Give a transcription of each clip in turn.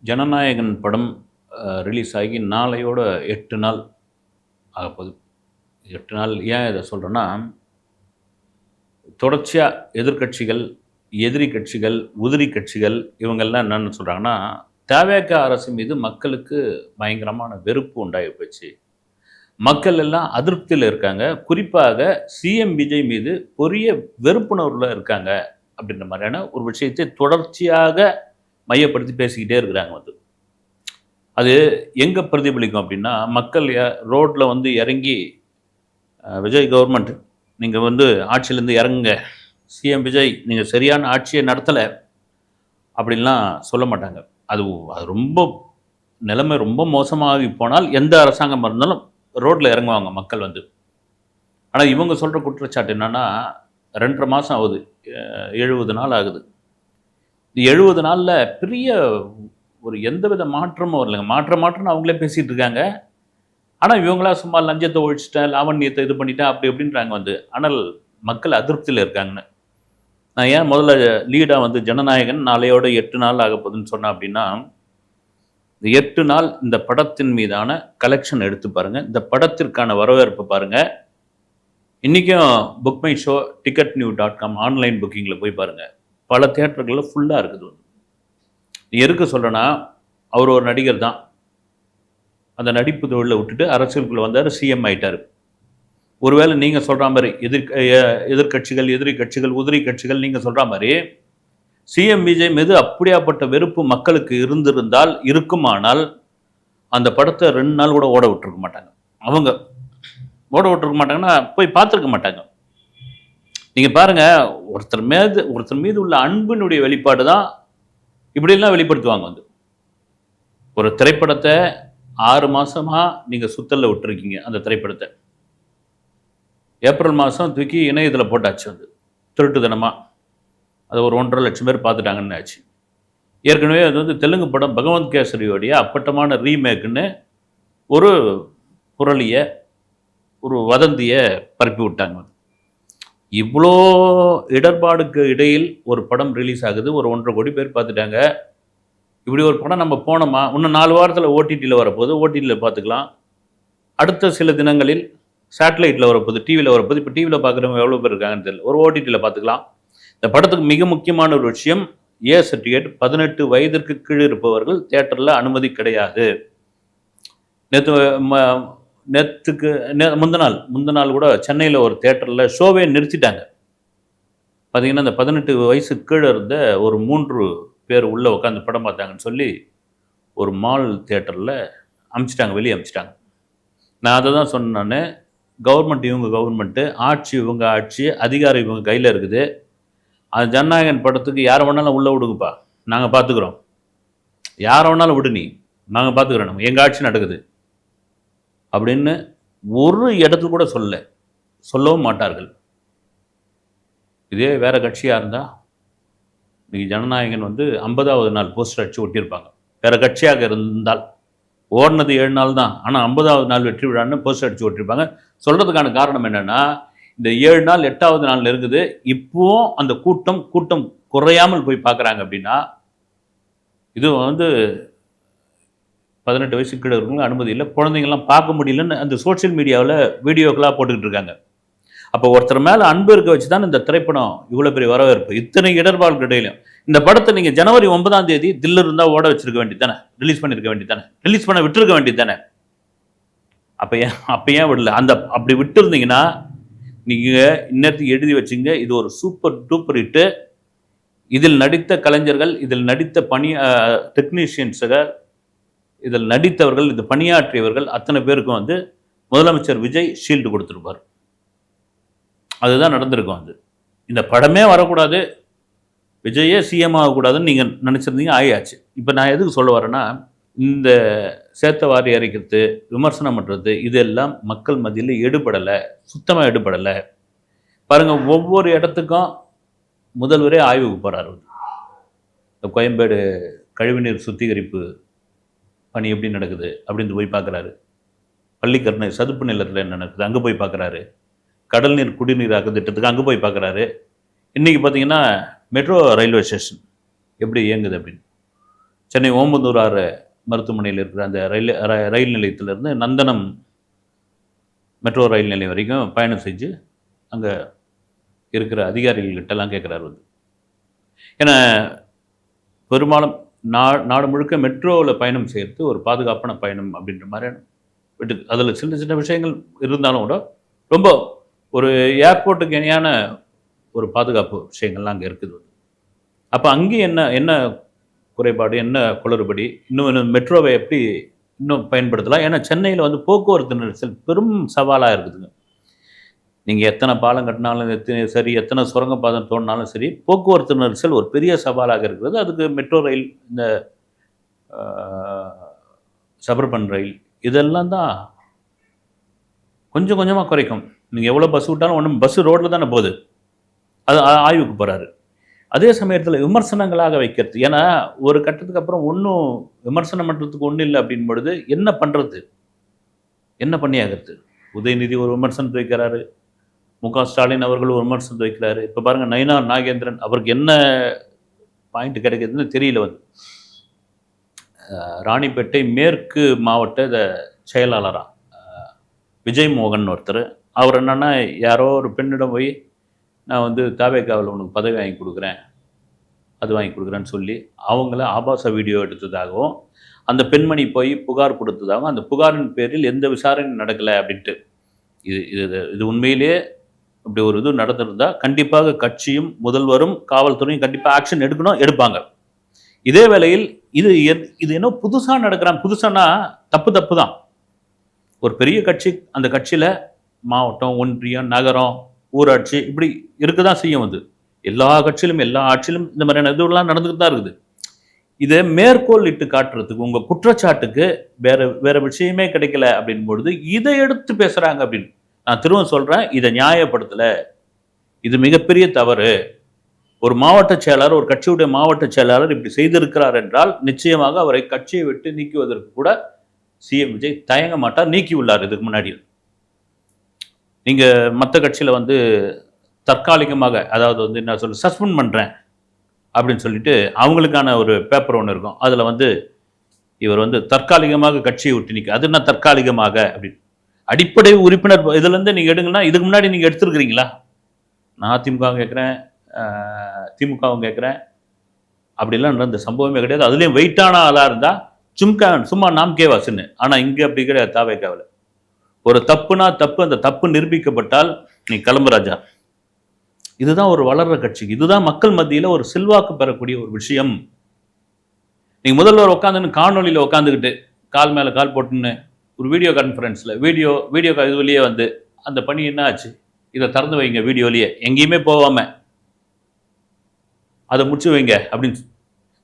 ஜனநாயகன் படம் ரிலீஸ் ஆகி நாளையோட 8 நாள் ஆகப்போகுது. 8 நாள் ஏன் இத சொல்றேன்னா, தொடர்ச்சியா எதிர்க்கட்சிகள், எதிரி கட்சிகள், உதிரி கட்சிகள் இவங்கெல்லாம் என்னன்னு சொல்றாங்கன்னா, தவேக அரசு மீது மக்களுக்கு பயங்கரமான வெறுப்பு உண்டாகி போச்சு. மக்கள் எல்லாம் அதிருப்தியில இருக்காங்க. குறிப்பாக சிஎம் விஜய் மீது பெரிய வெறுப்புணர்வுல இருக்காங்க. அப்படின்ற மாரியான ஒரு விஷயத்தை தொடர்ச்சியாக மையப்படுத்தி பேசிக்கிட்டே இருக்கிறாங்க வந்து. அது எங்க பிரதிபலிக்கும் அப்படின்னா, மக்கள் ரோட்ல வந்து இறங்கி, விஜய் கவர்மெண்ட் நீங்க வந்து ஆட்சியிலேருந்து இறங்குங்க. சிஎம் விஜய் நீங்க சரியான ஆட்சியை நடத்தல. அப்படின்லாம் சொல்ல மாட்டாங்க. அது அது ரொம்ப நிலைமை ரொம்ப மோசமாகி போனால் எந்த அரசாங்கமா இருந்தாலும் ரோட்ல இறங்குவாங்க மக்கள் வந்து. ஆனா இவங்க சொல்ற குற்றச்சாட்டு என்னன்னா, 2 1/2 மாசம் ஆகுது. 70 நாள் ஆகுது. இந்த 70 நாள்ல பெரிய ஒரு எந்தவித மாற்றமும் வரலங்க. மாற்றம்னு அவங்களே பேசிட்டு இருக்காங்க. ஆனா இவங்களா சும்மா லஞ்சத்த ஒழிச்சுட்டேன், லாவண்யத்த இது பண்ணிட்டேன் அப்படி இப்படின்றாங்க வந்து. ஆனால் மக்கள் அதிருப்தியில இருக்காங்கன்னு. நான் ஏன் முதல்ல லீடா வந்து ஜனநாயகன் நாளையோட 8 நாள் ஆகப்போகுதுன்னு சொன்னேன் அப்படின்னா, இந்த 8 நாள் இந்த படத்தின் மீதான கலெக்ஷன் எடுத்து பாருங்க. இந்த படத்திற்கான வரவேற்பு பாருங்க. இன்னைக்கும் Book My Show, ticketnew.com online புக்கிங்ல போய் பாருங்க. பல தியேட்டர்கள்ல ஃபுல்லா இருக்குது. எதுக்கு சொல்றேன்னா, அவர் ஒரு நடிகர் தான். அந்த நடிப்பு தொழில விட்டுட்டு அரசியலுக்குள்ள வந்தாரு, சிஎம் ஆயிட்டாரு. ஒருவேளை நீங்க சொல்ற மாரி எதிர்க்கட்சிகள், எதிரி கட்சிகள், உதிரி கட்சிகள் நீங்க சொல்ற மாரி சிஎம் விஜய் மீது அப்படியாப்பட்ட வெறுப்பு மக்களுக்கு இருந்திருந்தால், இருக்குமானால் அந்த படத்த 2 நாள் கூட ஓட விட்டுருக்க மாட்டாங்க. அவங்க ஓட விட்டுருக்க மாட்டாங்கன்னா, போய் பார்த்துருக்க மாட்டாங்க. நீங்க பாருங்க, ஒருத்தர் மீது உள்ள அன்பினுடைய வெளிப்பாடு தான் இப்படியெல்லாம் வெளிப்படுத்துவாங்க வந்து. ஒரு திரைப்படத்த 6 மாசமா நீங்க சுத்தல்ல விட்டுருக்கீங்க அந்த திரைப்படத்த. ஏப்ரல் மாதம் தூக்கி இணையத்தில போட்டாச்சு வந்து. திருட்டுத்தனமா. அதை ஒரு 1,50,000 லட்சம் பேர் பார்த்துட்டாங்கன்னு ஆச்சு. ஏற்கனவே அது வந்து தெலுங்கு படம் பகவந்த் கேசரியோடைய அப்பட்டமான ரீமேக்குன்னு ஒரு புரளிய, ஒரு வதந்திய பரப்பி விட்டாங்க. இவ்வளோ இடர்பாடுக்கு இடையில் ஒரு படம் ரிலீஸ் ஆகுது. ஒரு 1,50,000 கோடி பேர் பார்த்துட்டாங்க. இப்படி ஒரு படம் நம்ம போனோமா, இன்னும் 4 வாரத்தில் ஓடிடியில் வரப்போகுது. ஓடிடியில் பார்த்துக்கலாம். அடுத்த சில தினங்களில் சேட்டலைட்டில் வரப்போகுது, டிவியில் வரப்போகுது. இப்போ டிவியில் பார்க்குறவங்க எவ்வளோ பேர் இருக்காங்கன்னு தெரியல. ஒரு ஓடிடியில் பார்த்துக்கலாம். இந்த படத்துக்கு மிக முக்கியமான ஒரு விஷயம், ஏ சர்டிஃபிகேட் 18 வயதிற்கு கீழ் இருப்பவர்கள் தியேட்டரில் அனுமதி கிடையாது. நேற்றுக்கு முந்த நாள் கூட சென்னையில் ஒரு தியேட்டரில் ஷோவே நிறுத்திட்டாங்க. பார்த்தீங்கன்னா, இந்த 18 வயசுக்கு கீழே இருந்த ஒரு 3 பேர் உள்ளே உட்காந்து படம் பார்த்தாங்கன்னு சொல்லி ஒரு மால் தியேட்டரில் அமுச்சிட்டாங்க, வெளியே அமுச்சிட்டாங்க. நான் அதை தான் சொன்னேன் நானு. கவர்மெண்ட் இவங்க கவர்மெண்ட்டு, ஆட்சி இவங்க ஆட்சி, அதிகாரம் இவங்க கையில் இருக்குது. அந்த ஜனநாயகன் படத்துக்கு யாரை வேணாலும் உள்ளே விடுங்கப்பா, நாங்கள் பார்த்துக்குறோம். யாரை வேணாலும் விடு நீ, நாங்கள் பார்த்துக்குறோம், நம்ம எங்கள் ஆட்சி நடக்குது அப்படின்னு ஒரு இடத்துல கூட சொல்லவும் மாட்டார்கள். இதே வேற கட்சியாக இருந்தால் இன்னைக்கு ஜனநாயகன் வந்து 50வது நாள் போஸ்டர் அடிச்சு ஒட்டியிருப்பாங்க. வேற கட்சியாக இருந்தால் ஓடினது 7 நாள் தான், ஆனால் 50வது நாள் வெற்றி விழான்னு போஸ்டர் அடிச்சு ஓட்டியிருப்பாங்க. சொல்கிறதுக்கான காரணம் என்னென்னா, இந்த 7 நாள் 8வது நாள் இருக்குது. இப்போவும் அந்த கூட்டம் குறையாமல் போய் பார்க்குறாங்க. அப்படின்னா இது வந்து 18 வயசுக்கு கீழே இருக்கவங்க அனுமதி இல்லை, குழந்தைங்கள்லாம் பார்க்க முடியலன்னு அந்த சோஷியல் மீடியாவில் வீடியோக்களாக போட்டுக்கிட்டு இருக்காங்க. அப்போ ஒருத்தர் மேலே அன்பு இருக்க வச்சு தான் இந்த திரைப்படம் இவ்வளோ பெரிய வரவேற்பு. இத்தனை இடர்பாடுகள் இடையிலும் இந்த படத்தை நீங்கள் ஜனவரி 9ஆம் தேதி தில்லு இருந்தால் ஓட வச்சிருக்க வேண்டியது தானே, ரிலீஸ் பண்ணியிருக்க வேண்டியது தானே, ரிலீஸ் பண்ண விட்டுருக்க வேண்டியது தானே. அப்போ ஏன் விடல? அப்படி விட்டு இருந்தீங்கன்னா நீங்கள் இன்னத்துக்கு எழுதி வச்சுங்க, இது ஒரு சூப்பர் டூப்பர் ஹிட்டு. இதில் நடித்த கலைஞர்கள், இதில் நடித்த டெக்னீஷியன்ஸுகள், இதில் நடித்தவர்கள், இது பணியாற்றியவர்கள் அத்தனை பேருக்கும் வந்து முதலமைச்சர் விஜய் ஷீல்டு கொடுத்துருப்பார். அதுதான் நடந்திருக்கும். அது இந்த படமே வரக்கூடாது, விஜயே சிஎம் ஆகக்கூடாதுன்னு நீங்கள் நினச்சிருந்தீங்க, ஆயாச்சு. இப்போ நான் எதுக்கு சொல்ல வரேன்னா, இந்த சேத்த வாரி அரைக்கிறது, விமர்சனம் பண்ணுறது, இதெல்லாம் மக்கள் மத்தியில் எடுபடலை, சுத்தமாக எடுபடலை. பாருங்கள், ஒவ்வொரு இடத்துக்கும் முதல்வரே ஆய்வுக்கு போகிறார். இந்த கோயம்பேடு கழிவுநீர் சுத்திகரிப்பு பணி எப்படி நடக்குது அப்படின்னு போய் பார்க்குறாரு. பள்ளிக்கரணை சதுப்பு நிலத்தில் என்ன நடக்குது அங்கே போய் பார்க்குறாரு. கடல் நீர் குடிநீராக்க திட்டத்துக்கு அங்கே போய் பார்க்குறாரு. இன்றைக்கி பார்த்தீங்கன்னா மெட்ரோ ரயில்வே ஸ்டேஷன் எப்படி இயங்குது அப்படின்னு. சென்னை ஓமந்தூர் ஆறு மருத்துவமனையில் இருக்கிற அந்த ரயில் நிலையத்திலிருந்து நந்தனம் மெட்ரோ ரயில் நிலையம் வரைக்கும் பயணம் செஞ்சு அங்கே இருக்கிற அதிகாரிகள்கிட்டலாம் கேட்குறாரு வந்து. ஏன்னா பெரும்பாலும் நாடு முழுக்க மெட்ரோவில் பயணம் செய்கிறது ஒரு பாதுகாப்பான பயணம் அப்படின்ற மாதிரியான அதில் சின்ன சின்ன விஷயங்கள் இருந்தாலும் கூட ரொம்ப ஒரு ஏர்போர்ட்டுக்கு இணையான ஒரு பாதுகாப்பு விஷயங்கள்லாம் அங்கே இருக்குது. அப்போ அங்கேயும் என்ன குறைபாடு, என்ன குளறுபடி, இன்னும் மெட்ரோவை எப்படி இன்னும் பயன்படுத்தலாம்? ஏன்னா சென்னையில் வந்து போக்குவரத்து நெரிசல் பெரும் சவாலாக இருக்குதுங்க. நீங்கள் எத்தனை பாலம் கட்டினாலும் சரி, எத்தனை சுரங்கப்பாதை தோண்டினாலும் சரி, போக்குவரத்து நெரிசல் ஒரு பெரிய சவாலாக இருக்கிறது. அதுக்கு மெட்ரோ ரயில், இந்த சபர்பன் ரயில் இதெல்லாம் தான் கொஞ்சம் கொஞ்சமாக குறைக்கும். நீங்கள் எவ்வளோ பஸ் விட்டாலும் ஒன்றும் பஸ்ஸு ரோட்டில் தானே போகுது. அது ஆய்வுக்கு போகிறாரு. அதே சமயத்தில் விமர்சனங்களாக வைக்கிறது. ஏன்னா ஒரு கட்டத்துக்கு அப்புறம் ஒன்றும் விமர்சனம் பண்ணுறதுக்கு ஒன்றும் இல்லை அப்படின் பொழுது என்ன பண்ணுறது, என்ன பண்ணியாகிறது? உதயநிதி ஒரு விமர்சனத்தை வைக்கிறாரு, ஸ்டாலின் அவர்கள் ஒரு விமர்சனத்தை வைக்கிறாரு. இப்போ பாருங்கள், நயினார் நாகேந்திரன் அவருக்கு என்ன பாயிண்ட் கிடைக்குதுன்னு தெரியல. வந்து ராணிப்பேட்டை மேற்கு மாவட்ட செயலாளராக விஜய் மோகன் ஒருத்தர், அவர் என்னென்னா யாரோ ஒரு பெண்ணிடம் போய் நான் வந்து தாவேக்காவில் உனக்கு பதவி வாங்கி கொடுக்குறேன், அது வாங்கி கொடுக்குறேன்னு சொல்லி அவங்கள ஆபாச வீடியோ எடுத்ததாகவும், அந்த பெண்மணி போய் புகார் கொடுத்ததாகவும், அந்த புகாரின் பேரில் எந்த விசாரணையும் நடக்கலை அப்படின்ட்டு. இது உண்மையிலேயே இப்படி ஒரு இது நடந்திருந்தால் கண்டிப்பாக கட்சியும் முதல்வரும் காவல்துறையும் கண்டிப்பாக ஆக்ஷன் எடுப்பாங்க. இதே வேளையில் இது என்ன புதுசாக நடக்கிறான்? புதுசானா தப்பு தான். ஒரு பெரிய கட்சி, அந்த கட்சியில் மாவட்டம், ஒன்றியம், நகரம், ஊராட்சி இப்படி இருக்க தான் செய்யும். வந்து எல்லா கட்சியிலும் எல்லா ஆட்சியிலும் இந்த மாதிரியான இதுவெல்லாம் நடந்துக்கிட்டு தான் இருக்குது. இதை மேற்கோள் இட்டு காட்டுறதுக்கு, உங்கள் குற்றச்சாட்டுக்கு வேற விஷயமே கிடைக்கல அப்படின் பொழுது இதை எடுத்து பேசுகிறாங்க அப்படின்னு நான் திரும்ப சொல்கிறேன். இதை நியாயப்படுத்தலை, இது மிகப்பெரிய தவறு. ஒரு மாவட்ட செயலாளர், ஒரு கட்சியுடைய மாவட்ட செயலாளர் இப்படி செய்திருக்கிறார் என்றால் நிச்சயமாக அவரை கட்சியை விட்டு நீக்குவதற்கு கூட சிஎம் விஜய் தயங்க மாட்டார், நீக்கி உள்ளார். இதுக்கு முன்னாடி நீங்கள் மற்ற கட்சியில் வந்து தற்காலிகமாக, அதாவது வந்து என்ன சொல்ல, சஸ்பெண்ட் பண்ணுறேன் அப்படின்னு சொல்லிட்டு அவங்களுக்கான ஒரு பேப்பர் ஒன்று இருக்கும். அதில் வந்து இவர் வந்து தற்காலிகமாக கட்சியை விட்டு நீக்க, அது என்ன தற்காலிகமாக அப்படின்னு. அடிப்படை உறுப்பினர் இதுலேருந்து நீங்கள் எடுங்கன்னா இதுக்கு முன்னாடி நீங்கள் எடுத்துருக்கிறீங்களா? நான் அதிமுக கேட்குறேன், திமுகவும் கேட்குறேன். அப்படிலாம் நடந்த சம்பவமே கிடையாது. அதுலேயும் வெயிட்டான ஆளாக இருந்தால் சும்மா நாம் கேவாசுன்னு. ஆனால் இங்கே அப்படி கிடையாது. தாவேக்காவில் ஒரு தப்புனா தப்பு, அந்த தப்பு நிரூபிக்கப்பட்டால் நீ கிளம்பு ராஜா. இதுதான் ஒரு வளர்ற கட்சிக்கு, இதுதான் மக்கள் மத்தியில் ஒரு செல்வாக்கு பெறக்கூடிய ஒரு விஷயம். நீங்கள் முதல்வர் உட்காந்துன்னு காணொலியில் உட்காந்துக்கிட்டு கால் மேலே கால் போட்டுன்னு ஒரு வீடியோ கான்ஃபரன்ஸில் வீடியோ இதுலேயே வந்து அந்த பணி என்ன ஆச்சு, இதை திறந்து வைங்க, வீடியோலேயே எங்கேயுமே போகாமல் அதை முடிச்சு வைங்க அப்படின்னு.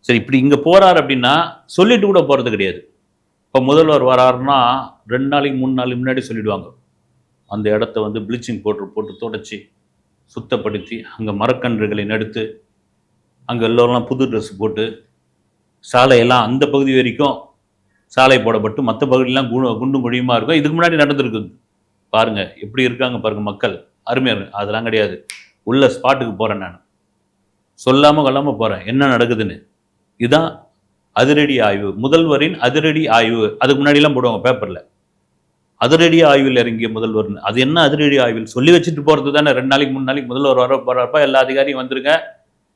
சரி, இப்படி இங்கே போகிறார் அப்படின்னா சொல்லிட்டு கூட போகிறது கிடையாது. இப்போ முதல்வர் வராருன்னா 2 நாளைக்கு 3 நாளைக்கு முன்னாடி சொல்லிவிடுவாங்க. அந்த இடத்த வந்து ப்ளீச்சிங் பவுடர் போட்டு தொடச்சி சுத்தப்படுத்தி அங்கே மரக்கன்றுகளை நடுத்து அங்கே எல்லோரெல்லாம் புது ட்ரெஸ் போட்டு சாலையெல்லாம் அந்த பகுதி வரைக்கும் சாலை போடப்பட்டு மற்ற பகுதியெல்லாம் குண்டும் குழியுமா இருக்கும். இதுக்கு முன்னாடி நடந்திருக்குது. பாருங்கள் எப்படி இருக்காங்க பாருங்கள் மக்கள், அருமையாக. அதெல்லாம் கிடையாது. உள்ள ஸ்பாட்டுக்கு போகிறேன், நான் சொல்லாமல் கொள்ளாமல் போகிறேன் என்ன நடக்குதுன்னு. இதுதான் அதிரடி ஆய்வு, முதல்வரின் அதிரடி ஆய்வு. அதுக்கு முன்னாடிலாம் போடுவாங்க பேப்பரில், அதிரடி ஆய்வில் இறங்கிய முதல்வர்னு. அது என்ன அதிரடி ஆய்வில்? சொல்லி வச்சுட்டு போகிறது தானே. 2 நாளைக்கு 3 நாளைக்கு முதல்வர் வர போகிறப்ப எல்லா அதிகாரியும் வந்துருங்க,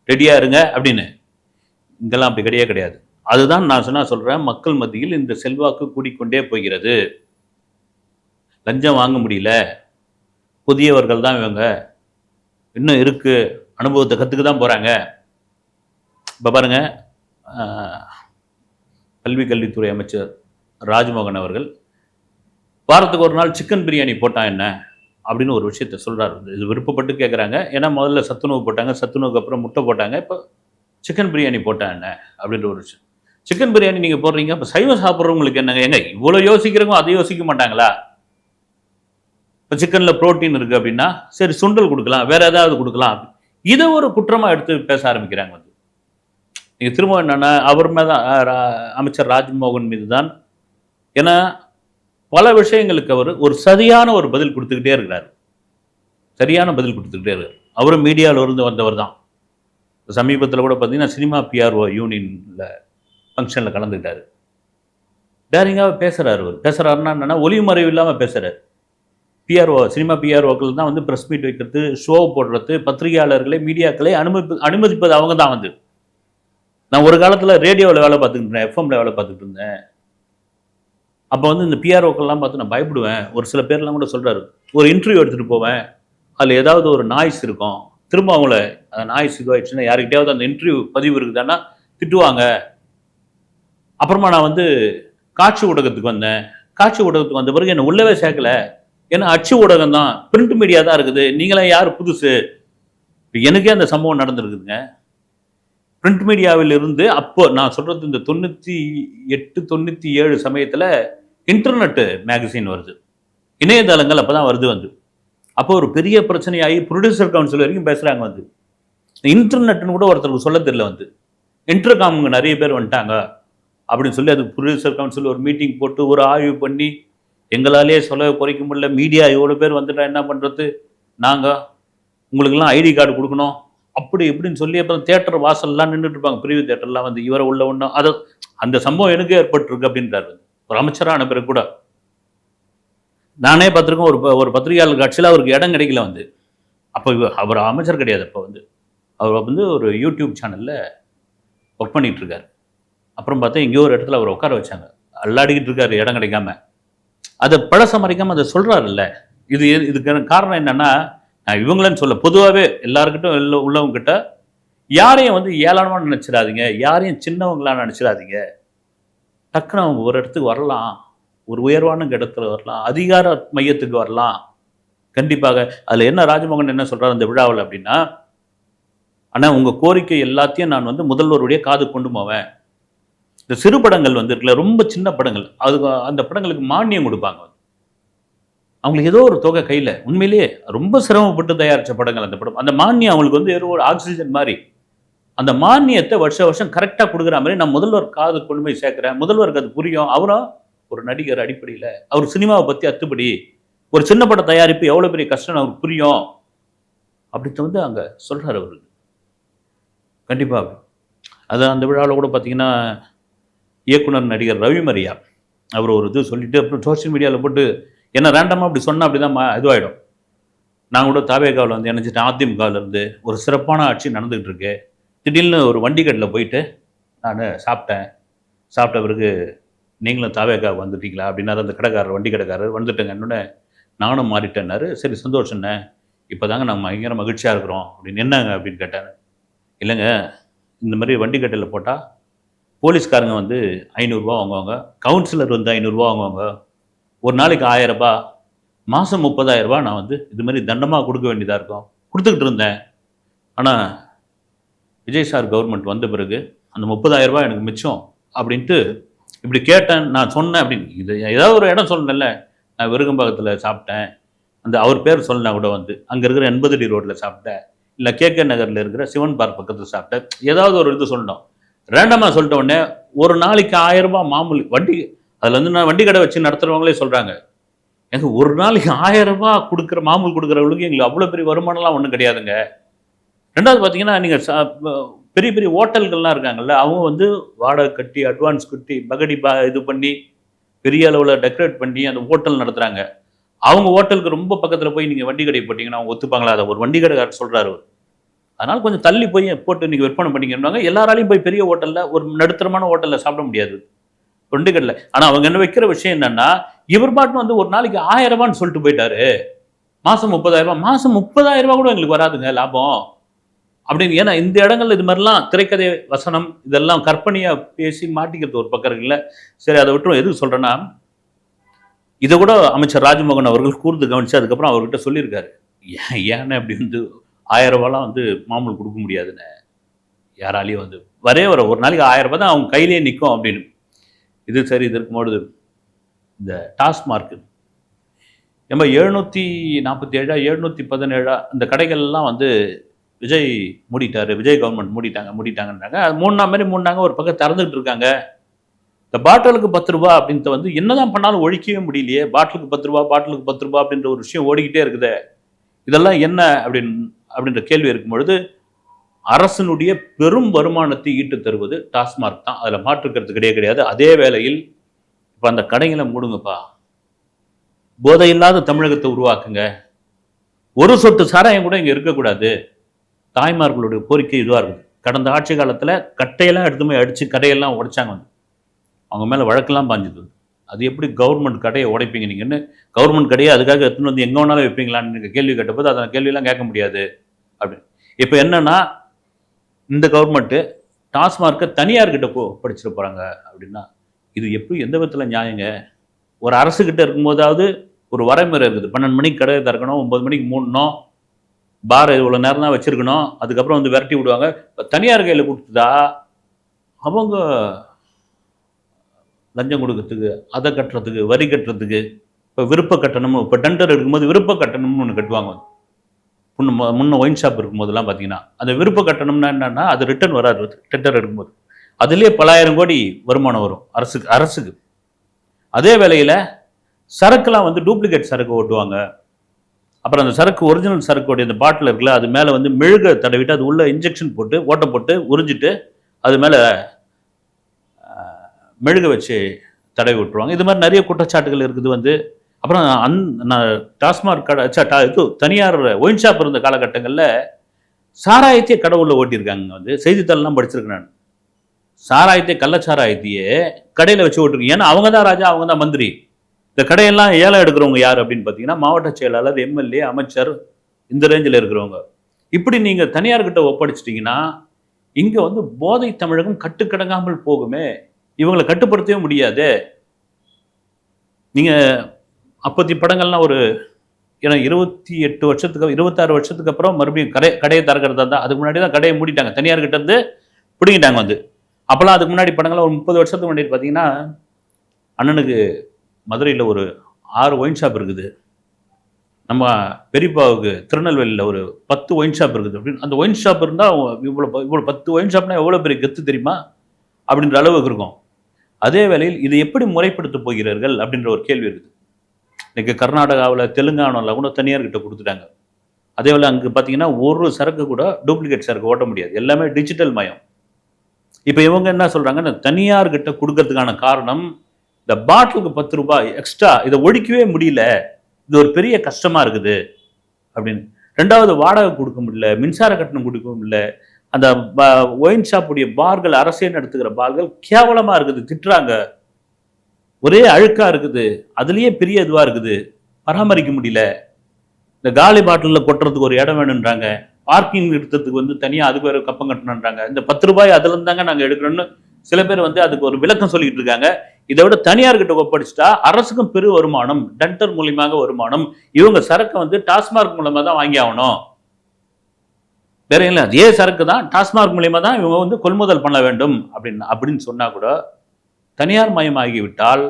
ரெடியாக இருங்க அப்படின்னு. இங்கெல்லாம் அப்படி கிடையாது. அதுதான் நான் சொல்கிறேன், மக்கள் மத்தியில் இந்த செல்வாக்கு கூடிக்கொண்டே போகிறது. லஞ்சம் வாங்க முடியல, புதியவர்கள் தான் இவங்க, இன்னும் இருக்குது, அனுபவத்தை கற்றுக்க தான் போகிறாங்க. இப்போ பாருங்கள், கல்வித்துறை அமைச்சர் ராஜ்மோகன் அவர்கள் வாரத்துக்கு ஒரு நாள் சிக்கன் பிரியாணி போட்டால் என்ன அப்படின்னு ஒரு விஷயத்த சொல்கிறார். இது விருப்பப்பட்டு கேட்குறாங்க. ஏன்னா முதல்ல சத்துணவு போட்டாங்க, சத்துணவுக்கு அப்புறம் முட்டை போட்டாங்க, இப்போ சிக்கன் பிரியாணி போட்டால் என்ன அப்படின்ற ஒரு விஷயம். சிக்கன் பிரியாணி நீங்கள் போடுறீங்க, இப்போ சைவம் சாப்பிட்றவங்களுக்கு என்னங்க, எங்க இவ்வளோ யோசிக்கிறவங்க அதை யோசிக்க மாட்டாங்களா? இப்போ சிக்கனில் ப்ரோட்டீன் இருக்குது அப்படின்னா சரி சுண்டல் கொடுக்கலாம், வேறு ஏதாவது கொடுக்கலாம். இதை ஒரு குற்றமாக எடுத்து பேச ஆரம்பிக்கிறாங்க. வந்து நீங்கள் திரும்ப என்னென்னா அவர் மேலே அமைச்சர் ராஜ்மோகன் மீது தான். ஏன்னா பல விஷயங்களுக்கு அவர் ஒரு சரியான ஒரு பதில் கொடுத்துக்கிட்டே இருக்கிறார், சரியான பதில் கொடுத்துக்கிட்டே இருக்கார். அவரும் மீடியாவில் இருந்து வந்தவர் தான். சமீபத்தில் கூட பார்த்தீங்கன்னா சினிமா பிஆர்ஓ யூனியனில் ஃபங்க்ஷனில் கலந்துக்கிட்டாரு. டேரிங்காக பேசுகிறாரு. அவர் பேசுகிறாருன்னா என்னென்னா ஒளிவு மறைவு இல்லாமல் பேசுகிறார். பிஆர்ஓ சினிமா பிஆர்ஓக்கள் தான் வந்து ப்ரெஸ் மீட் வைக்கிறது, ஷோ போடுறது, பத்திரிகையாளர்களை மீடியாக்களை அனுமதிப்பது அவங்க தான் வந்து. நான் ஒரு காலத்தில் ரேடியோவில் வேலை பார்த்துக்கிட்டு இருந்தேன், எஃப்எம்ல வேலை பார்த்துக்கிட்டு இருந்தேன். அப்போ வந்து இந்த பிஆர்ஓக்கள்லாம் பார்த்து நான் பயப்படுவேன். ஒரு சில பேர்லாம் கூட சொல்கிறாரு, ஒரு இன்டர்வியூ எடுத்துகிட்டு போவேன், அதில் ஏதாவது ஒரு நாய்ஸ் இருக்கும், திரும்ப அவங்கள அந்த நாய்ஸ் இதுவாகிடுச்சுன்னா யாருக்கிட்டையாவது அந்த இன்டர்வியூ பதிவு இருக்குதான்னா திட்டுவாங்க. அப்புறமா நான் வந்து காட்சி ஊடகத்துக்கு வந்தேன். காட்சி ஊடகத்துக்கு வந்த பிறகு என்னை உள்ளவே சேர்க்கல. ஏன்னா அச்சு ஊடகம் தான், பிரிண்ட் மீடியா தான் இருக்குது. நீங்களாம் யார் புதுசு? எனக்கே அந்த சம்பவம் நடந்திருக்குதுங்க. பிரிண்ட் மீடியாவில் இருந்து அப்போ நான் சொல்றது இந்த 98 97 சமயத்தில் இன்டர்நெட் மேகசின் வருது, இணையதளங்கள் அப்போ தான் வருது வந்து. அப்போ ஒரு பெரிய பிரச்சனையாகி ப்ரொடியூசர் கவுன்சில் வரைக்கும் பேசுகிறாங்க வந்து. இன்டர்நெட்னு கூட ஒருத்தருக்கு சொல்ல தெரியல வந்து. இன்டர்காமுங்க நிறைய பேர் வந்துட்டாங்க அப்படின்னு சொல்லி அதுக்கு ப்ரொடியூசர் கவுன்சில் ஒரு மீட்டிங் போட்டு ஒரு ஆய்வு பண்ணி எங்களாலேயே சொல்ல குறைக்க முடியல, மீடியா எவ்வளோ பேர் வந்துட்டா என்ன பண்ணுறது, நாங்கள் உங்களுக்கெல்லாம் ஐடி கார்டு கொடுக்கணும் அப்படி இப்படின்னு சொல்லி அப்புறம் தேட்டர் வாசல்லாம் நின்றுட்டு இருப்பாங்க, பிரிவு தேட்டர்லாம் வந்து இவரை உள்ள ஒன்றும் அது அந்த சம்பவம் எனக்கு ஏற்பட்டிருக்கு அப்படின்றாரு ஒரு அமைச்சரான பிறகு கூட. நானே பார்த்துருக்கேன், ஒரு பத்திரிகையாளர் கட்சியில் அவருக்கு இடம் கிடைக்கல வந்து. அப்போ அவர் அமைச்சர் கிடையாது, அப்போ வந்து அவர் வந்து ஒரு யூடியூப் சேனலில் ஒர்க் பண்ணிகிட்டு இருக்காரு. அப்புறம் பார்த்தா எங்கேயோ ஒரு இடத்துல அவர் உட்கார வச்சாங்க, அல்லாடிக்கிட்டு இருக்காரு இடம் கிடைக்காம. அதை பழச மறைக்காமல் அதை சொல்கிறாருல்ல. இதுக்கு காரணம் என்னென்னா, இவங்களன்னு சொல்ல பொதுவாகவே எல்லாருக்கிட்டும் உள்ளவங்க கிட்ட யாரையும் வந்து ஏளனமாக நினச்சிடாதீங்க, யாரையும் சின்னவங்களா நினச்சிடாதீங்க. டக்குன்னு அவங்க ஒரு இடத்துக்கு வரலாம், ஒரு உயர்வான இடத்துல வரலாம், அதிகார மையத்துக்கு வரலாம். கண்டிப்பாக அதில் என்ன ராஜமோகன் என்ன சொல்கிறார் அந்த விழாவில் அப்படின்னா, ஆனால் உங்கள் கோரிக்கை எல்லாத்தையும் நான் வந்து முதல்வருடைய காது கொண்டு போவேன். இந்த சிறு படங்கள் வந்து இருக்குல்ல, ரொம்ப சின்ன படங்கள், அது அந்த படங்களுக்கு மானியம் கொடுப்பாங்க. அவங்களுக்கு ஏதோ ஒரு தொகை கையில், உண்மையிலேயே ரொம்ப சிரமப்பட்டு தயாரித்த படங்கள் அந்த படம். அந்த மானியம் அவங்களுக்கு வந்து ஏதோ ஒரு ஆக்சிஜன் மாதிரி. அந்த மானியத்தை வருஷம் கரெக்டாக கொடுக்குற மாதிரி நான் முதல்வர் காது கொண்டு போய் சேர்க்குறேன். முதல்வருக்கு அது புரியும். அவரும் ஒரு நடிகர் அடிப்படையில் அவர் சினிமாவை பற்றி அத்துப்படி ஒரு சின்ன பட தயாரிப்பு எவ்வளோ பெரிய கஷ்டம் அவருக்கு புரியும் அப்படின்ட்டு வந்து அங்கே சொல்கிறார் அவருக்கு. கண்டிப்பாக அது அந்த விழாவில் கூட பார்த்தீங்கன்னா இயக்குனர் நடிகர் ரவி மரியா அவர் ஒரு இது சொல்லிட்டு அப்புறம் சோஷியல் மீடியாவில் போட்டு என்ன ரேண்டமாக அப்படி சொன்னால் அப்படி தான் இதுவாகிடும். நான் கூட தாவேகாவில் வந்து நினச்சிட்டேன், அதிமுகவிலேருந்து ஒரு சிறப்பான ஆட்சி நடந்துகிட்டு இருக்கு, திடீர்னு ஒரு வண்டி கடையில் போயிட்டு நான் சாப்பிட்ட பிறகு நீங்களும் தாவேகா வந்துட்டீங்களா அப்படின்னாரு அந்த கடைக்காரர், வண்டி கடைக்காரர். வந்துட்டேங்க என்னோடனே நானும் மாறிட்டேன்னாரு. சரி சந்தோஷம்ண்ணே, இப்போ தாங்க நம்ம பயங்கர மகிழ்ச்சியாக இருக்கிறோம் அப்படின்னு. என்னங்க அப்படின்னு கேட்டார். இல்லைங்க, இந்த மாதிரி வண்டி கடையில் போட்டால் போலீஸ்காரங்க வந்து 500 ரூபா வாங்குவாங்க, கவுன்சிலர் வந்து 500 ரூபா வாங்குவாங்க, ஒரு நாளைக்கு 1000 ரூபா, மாதம் 30,000 ரூபா நான் வந்து இது மாதிரி தண்டமாக கொடுக்க வேண்டியதாக இருக்கும், கொடுத்துக்கிட்டு இருந்தேன். ஆனால் விஜய் சார் கவர்மெண்ட் வந்த பிறகு அந்த 30,000 ரூபா எனக்கு மிச்சம் அப்படின்ட்டு இப்படி கேட்டேன், நான் சொன்னேன் அப்படின்னு. இது ஏதாவது ஒரு இடம் சொன்னேன்ல, நான் விருகம்பாக்கத்தில் சாப்பிட்டேன், அந்த அவர் பேர் சொல்லனா கூட வந்து அங்கே இருக்கிற 80 அடி ரோட்டில் சாப்பிட்டேன், இல்லை கேகே நகரில் இருக்கிற சிவன் பார்க் பக்கத்தில் சாப்பிட்டேன், ஏதாவது ஒரு இது சொல்லணும். ரேண்டமாக சொல்லிட்ட உடனே ஒரு நாளைக்கு 1000 ரூபா மாமூலி வண்டி, அதில் வந்து நான் வண்டி கடை வச்சு நடத்துகிறவங்களே சொல்கிறாங்க, எங்க ஒரு நாளைக்கு 1000 ரூபா கொடுக்குற மாமூல் கொடுக்குறவங்களுக்கு எங்களுக்கு அவ்வளோ பெரிய வருமானம்லாம் ஒன்றும் கிடையாதுங்க. ரெண்டாவது பார்த்தீங்கன்னா நீங்கள் பெரிய பெரிய ஹோட்டல்கள்லாம் இருக்காங்கல்ல, அவங்க வந்து வாடகை கட்டி அட்வான்ஸ் கட்டி பகடி இது பண்ணி பெரிய அளவில் டெக்கரேட் பண்ணி அந்த ஹோட்டல் நடத்துகிறாங்க. அவங்க ஹோட்டலுக்கு ரொம்ப பக்கத்தில் போய் நீங்கள் வண்டி கடை போட்டிங்கன்னா அவங்க ஒத்துப்பாங்களா? அதை ஒரு வண்டி கடைக்காரர் சொல்கிறாரு. அதனால் கொஞ்சம் தள்ளி போய் போட்டு நீங்கள் விற்பனை பண்ணிக்கிறாங்க. எல்லாராலையும் போய் பெரிய ஹோட்டலில் ஒரு நடுத்தரமான ஹோட்டலில் சாப்பிட முடியாது வண்டி கடையில். ஆனால் அவங்க என்ன வைக்கிற விஷயம் என்னன்னா, இவர் பாட்டு வந்து ஒரு நாளைக்கு 1000 ரூபான்னு சொல்லிட்டு போயிட்டாரு, மாதம் 30,000 ரூபா, மாதம் 30,000 ரூபா கூட எங்களுக்கு வராதுங்க லாபம் அப்படின்னு. ஏன்னா இந்த இடங்கள்ல இது மாதிரிலாம் திரைக்கதை வசனம் இதெல்லாம் கற்பனையாக பேசி மாட்டிக்கிறது ஒரு பக்கம் இருக்குல்ல. சரி, அதை விட்டு எதுக்கு சொல்கிறேன்னா, இதை கூட அமைச்சர் ராஜமோகன் அவர்கள் கூர்ந்து கவனிச்சு அதுக்கப்புறம் அவர்கிட்ட சொல்லியிருக்காரு, ஏன்னு அப்படி வந்து 1000 ரூபாலாம் வந்து மாமூல் கொடுக்க முடியாதுன்னு யாராலையும் வந்து ஒரு நாளைக்கு 1000 ரூபாய் தான் அவங்க கையிலேயே நிற்கும் அப்படின்னு. இது சரி, இது இருக்கும்போது இந்த டாஸ்மார்க் நம்ம 747 717 இந்த கடைகள்லாம் வந்து விஜய் மூடிட்டாரு, விஜய் கவர்மெண்ட் மூடிட்டாங்கன்றாங்க. அது மூடினாங்க, ஒரு பக்கம் திறந்துகிட்டு இருக்காங்க. இந்த பாட்டிலுக்கு 10 ரூபா அப்படின்ட்டு வந்து என்னதான் பண்ணாலும் ஒழிக்கவே முடியலையே. பாட்டிலுக்கு 10 ரூபா, பாட்டிலுக்கு 10 ரூபா அப்படின்ற ஒரு விஷயம் ஓடிக்கிட்டே இருக்குது. இதெல்லாம் என்ன அப்படின்ற கேள்வி இருக்கும் பொழுது அரசனுடைய பெரும் வருமானத்தை ஈட்டு தருவது டாஸ்மார்க் தான். அதில் மாற்றுக்கிறது கிடையாது. அதே வேளையில் இப்போ அந்த கடைகளை மூடுங்கப்பா, போதை இல்லாத தமிழகத்தை உருவாக்குங்க, ஒரு சொட்டு சாராயம் கூட இங்கே இருக்கக்கூடாது. தாய்மார்களுடைய கோரிக்கை இதுவாக இருக்குது. கடந்த ஆட்சி காலத்தில் கட்டையெல்லாம் எடுத்து போய் அடித்து கடையெல்லாம் உடைச்சாங்க. அவங்க மேலே வழக்கெல்லாம் பாஞ்சுது. அது எப்படி கவர்மெண்ட் கடையை உடைப்பீங்க நீங்கன்னு, கவர்மெண்ட் கடையை அதுக்காக எடுத்துன்னு வந்து எங்கே வேணாலும் வைப்பீங்களான்னு நீங்கள் கேள்வி கேட்டபோது அதை கேள்வியெல்லாம் கேட்க முடியாது அப்படின்னு. இப்போ என்னன்னா, இந்த கவர்மெண்ட்டு டாஸ்மார்க்கை தனியார்கிட்ட படிச்சுட்டு போகிறாங்க அப்படின்னா, இது எப்படி எந்த விதத்தில் நியாயங்க? ஒரு அரசுக்கிட்ட இருக்கும்போதாவது ஒரு வரைமுறை இருக்குது. 12 மணிக்கு கடையை திறக்கணும், 9 மணிக்கு மூடணும், பார் இவ்வளோ நேரம் தான் வச்சுருக்கணும், அதுக்கப்புறம் வந்து விரட்டி விடுவாங்க. இப்போ தனியார் கையில் கொடுத்துட்டா அவங்க லஞ்சம் கொடுக்கறதுக்கு, அதை கட்டுறதுக்கு, வரி கட்டுறதுக்கு, இப்போ விருப்ப கட்டணம், இப்போ டெண்டர் எடுக்கும்போது விருப்ப கட்டணம்னு ஒன்று கட்டுவாங்க. முன்ன ஒயின் ஷாப் இருக்கும்போதெல்லாம் பார்த்தீங்கன்னா அந்த விருப்ப கட்டணம்னா என்னன்னா அது ரிட்டர்ன் வராது. டெண்டர் எடுக்கும்போது அதுலேயே பலாயிரம் கோடி வருமானம் வரும் அரசுக்கு. அதே வேளையில் சரக்குலாம் வந்து டூப்ளிகேட் சரக்கு ஓட்டுவாங்க. அப்புறம் அந்த சரக்கு ஒரிஜினல் சரக்குடைய அந்த பாட்டில் இருக்குல்ல, அது மேலே வந்து மெழுக தடவிட்டு அது உள்ள இன்ஜெக்ஷன் போட்டு ஓட்டை போட்டு உறிஞ்சிட்டு அது மேலே மெழுக வச்சு தடவி விட்டுருவாங்க. இது மாதிரி நிறைய குற்றச்சாட்டுகள் இருக்குது வந்து. அப்புறம் டாஸ்மாக் கடை இது தனியார் ஒயின் ஷாப் இருந்த காலகட்டங்களில் சாராயத்தையே கடவுளில் ஓட்டியிருக்காங்க. வந்து செய்தித்தாள்லாம் படிச்சிருக்கேன் நான். சாராயத்தை கள்ளச்சாராயத்தையே கடையில் வச்சு ஓட்டிருக்கேன். ஏன்னா அவங்க தான் ராஜா, அவங்க தான் மந்திரி. இந்த கடையெல்லாம் ஏலம் எடுக்கிறவங்க யார் அப்படின்னு பார்த்தீங்கன்னா மாவட்ட செயலாளர், எம்எல்ஏ, அமைச்சர், இந்த ரேஞ்சில் இருக்கிறவங்க. இப்படி நீங்கள் தனியார்கிட்ட ஒப்படைச்சிட்டிங்கன்னா இங்கே வந்து போதை தமிழகம் கட்டுக்கடங்காமல் போகுமே, இவங்களை கட்டுப்படுத்தவே முடியாது. நீங்கள் அப்போத்தி படங்கள்லாம் ஒரு ஏன்னா 28 வருஷத்துக்கு 26 வருஷத்துக்கு அப்புறம் மறுபடியும் கடையை திறக்கிறதா தான். அதுக்கு முன்னாடி தான் கடையை மூடிட்டாங்க, தனியார்கிட்ட இருந்து பிடிங்கிட்டாங்க வந்து. அப்போல்லாம் அதுக்கு முன்னாடி படங்கள்லாம் ஒரு 30 வருஷத்துக்கு முன்னாடி பார்த்தீங்கன்னா அண்ணனுக்கு மதுரையில் ஒரு 6 ஒயின் ஷாப் இருக்குது, நம்ம பெரியப்பாவுக்கு திருநெல்வேலியில் ஒரு 10 ஒயின் ஷாப் இருக்குது அப்படின்னு. அந்த ஒயின் ஷாப் இருந்தால் இவ்வளோ 10 ஒயின் ஷாப்னா எவ்வளோ பெரிய கெத்து தெரியுமா அப்படின்ற அளவுக்கு இருக்கும். அதே வேளையில் இது எப்படி முறைப்படுத்த போகிறார்கள் அப்படின்ற ஒரு கேள்வி இருக்குது. இன்றைக்கி கர்நாடகாவில், தெலுங்கானாவில் கூட தனியார்கிட்ட கொடுத்துட்டாங்க. அதே வேலை அங்கே பார்த்தீங்கன்னா ஒரு சரக்கு கூட டூப்ளிகேட் சரக்கு ஓட்ட முடியாது, எல்லாமே டிஜிட்டல் மயம். இப்போ இவங்க என்ன சொல்கிறாங்க, இந்த தனியார்கிட்ட கொடுக்கறதுக்கான காரணம் இந்த பாட்டிலுக்கு 10 ரூபாய் எக்ஸ்ட்ரா, இதை ஒழிக்கவே முடியல, இது ஒரு பெரிய கஷ்டமாக இருக்குது அப்படின்னு. ரெண்டாவது வாடகை கொடுக்க முடியல, மின்சார கட்டணம் கொடுக்க முடியல, அந்த ஒயின் ஷாப்புடைய பார்கள், அரசே நடத்துகிற பார்கள் கேவலமாக இருக்குது, திட்டுறாங்க, ஒரே அழுக்காக இருக்குது, அதுலேயே பெரிய இதுவாக இருக்குது, பராமரிக்க முடியல. இந்த காலி பாட்டிலில் கொட்டுறதுக்கு ஒரு இடம் வேணுன்றாங்க, பார்க்கிங் நிறுத்தத்துக்கு வந்து தனியாக அதுக்கு வேறு கப்பம் கட்டணுன்றாங்க. இந்த 10 ரூபாய் அதுல இருந்தாங்க நாங்கள் எடுக்கணும்னு சில பேர் வந்து அதுக்கு ஒரு விளக்கம் சொல்லிட்டு இருக்காங்க. இதை விட தனியார்கிட்ட ஒப்படைச்சிட்டா அரசுக்கும் பெரு வருமானம், டெண்டர் மூலியமாக வருமானம். இவங்க சரக்கை வந்து டாஸ்மார்க் மூலமாக தான் வாங்கி ஆகணும், வேற இல்லை, அதே சரக்கு தான் டாஸ்மார்க் மூலியமாக தான் இவங்க வந்து கொள்முதல் பண்ண வேண்டும் அப்படின்னு சொன்னால் கூட தனியார் மயமாகிவிட்டால்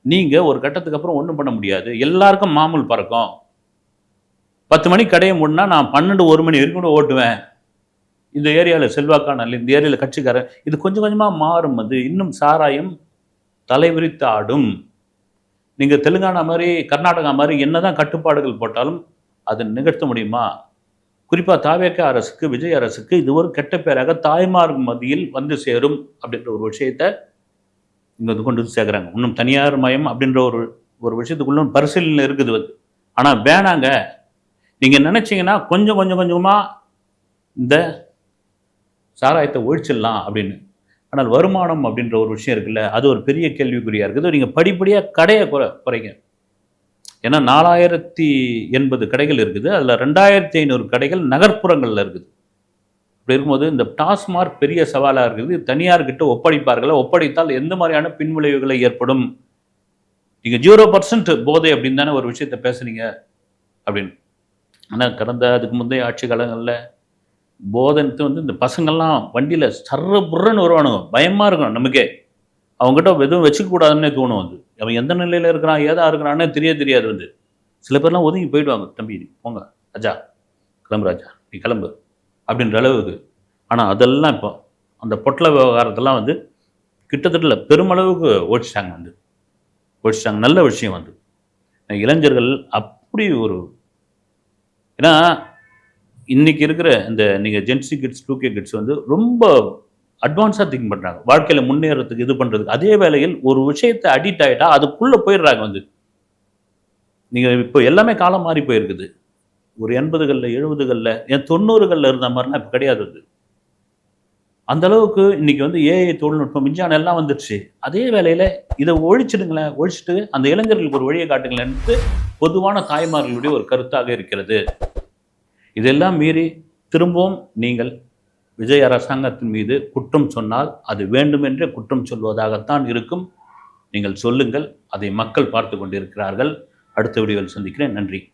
நீங்கள் ஒரு கட்டத்துக்கு அப்புறம் ஒன்றும் பண்ண முடியாது. எல்லாருக்கும் மாமூல் பறக்கும். 10 மணிக்கு கடையை மூடினா நான் 12, 1 மணி வரைக்கும் கூட ஓட்டுவேன். இந்த ஏரியாவில் செல்வாக்கான, இந்த ஏரியாவில் கட்சிக்காரன், இது கொஞ்சம் கொஞ்சமாக மாறும். அது இன்னும் சாராயம் தலைவிரித்து ஆடும். நீங்கள் தெலுங்கானா மாதிரி, கர்நாடகா மாதிரி என்னதான் கட்டுப்பாடுகள் போட்டாலும் அதை நிகழ்த்த முடியுமா? குறிப்பாக தாவேக அரசுக்கு, விஜய் அரசுக்கு இது ஒரு கெட்ட பேராக தாய்மார் மத்தியில் வந்து சேரும் அப்படின்ற ஒரு விஷயத்தை இங்கே வந்து கொண்டு வந்து சேர்க்குறாங்க. இன்னும் தனியார் மயம் அப்படின்ற ஒரு விஷயத்துக்குள்ள பரிசீலனை இருக்குது வந்து. ஆனால் வேணாங்க, நீங்கள் நினச்சிங்கன்னா கொஞ்சம் கொஞ்சமாக இந்த சாராயத்தை ஒழிச்சிடலாம் அப்படின்னு. ஆனால் வருமானம் அப்படின்ற ஒரு விஷயம் இருக்குல்ல, அது ஒரு பெரிய கேள்விக்குறியாக இருக்குது. நீங்கள் படிப்படியாக கடையை குறைங்க. ஏன்னா 4080 கடைகள் இருக்குது, அதில் 2500 கடைகள் நகர்ப்புறங்களில் இருக்குது. அப்படி இருக்கும்போது இந்த டாஸ்மார்க் பெரிய சவாலாக இருக்குது. தனியார்கிட்ட ஒப்படைப்பார்களா? ஒப்படைத்தால் எந்த மாதிரியான பின்விளைவுகளை ஏற்படும்? நீங்கள் 0% போதை அப்படின்னு தானே ஒரு விஷயத்தை பேசுனீங்க அப்படின்னு. ஆனால் அதுக்கு முந்தைய ஆட்சி காலங்களில் போதைன்ட்டு வந்து இந்த பசங்கள்லாம் வண்டியில் சர்ற புறன்னு வருவானுங்க, பயமாக இருக்கும் நமக்கே. அவங்ககிட்ட எதுவும் வச்சுக்கக்கூடாதுன்னே தோணும். வந்து அவன் எந்த நிலையில் இருக்கிறான், ஏதா இருக்கிறான்னே தெரியாது வந்து. சில பேர்லாம் ஒதுங்கி போயிடுவாங்க, தம்பி போங்க ராஜா, கிளம்பு ராஜா, நீ கிளம்பு அப்படின்ற அளவுக்கு. ஆனால் அதெல்லாம் இப்போ அந்த பொட்டல விவகாரத்தெல்லாம் வந்து கிட்டத்தட்ட பெருமளவுக்கு ஓடிச்சிட்டாங்க. நல்ல விஷயம் வந்து இளைஞர்கள் அப்படி ஒரு, ஏன்னா இன்னைக்கு இருக்கிற இந்த நீங்க ஜென்சி கிட்ஸ், 2K கிட்ஸ் வந்து ரொம்ப அட்வான்ஸா திங்க் பண்றாங்க. வாழ்க்கையில முன்னேறதுக்கு இது பண்றதுக்கு. அதே வேளையில் ஒரு விஷயத்த அடிக்ட் ஆயிட்டா அதுக்குள்ள போயிடுறாங்க வந்து. நீங்க இப்போ எல்லாமே காலம் மாறி போயிருக்குது. ஒரு 80கள்ல, 70கள்ல, ஏன் 90கள்ல இருந்த மாரிலாம் இப்ப கிடையாது அது. அந்த அளவுக்கு இன்னைக்கு வந்து ஏஐ தொழில்நுட்பம், விஞ்ஞானம் எல்லாம் வந்துருச்சு. அதே வேளையில இத ஒழிச்சிடுங்களேன். ஒழிச்சிட்டு அந்த இளைஞர்களுக்கு ஒரு வழிய காட்டுங்களேன்ட்டு பொதுவான தாய்மார்களுடைய ஒரு கருத்தாக இருக்கிறது. இதெல்லாம் மீறி திரும்பவும் நீங்கள் விஜய் அரசாங்கத்தின் மீது குற்றம் சொன்னால் அது வேண்டுமென்றே குற்றம் சொல்வதாகத்தான் இருக்கும். நீங்கள் சொல்லுங்கள். அதை மக்கள் பார்த்துக் கொண்டிருக்கிறார்கள். அடுத்த வீடியோவில் சந்திக்கிறேன். நன்றி.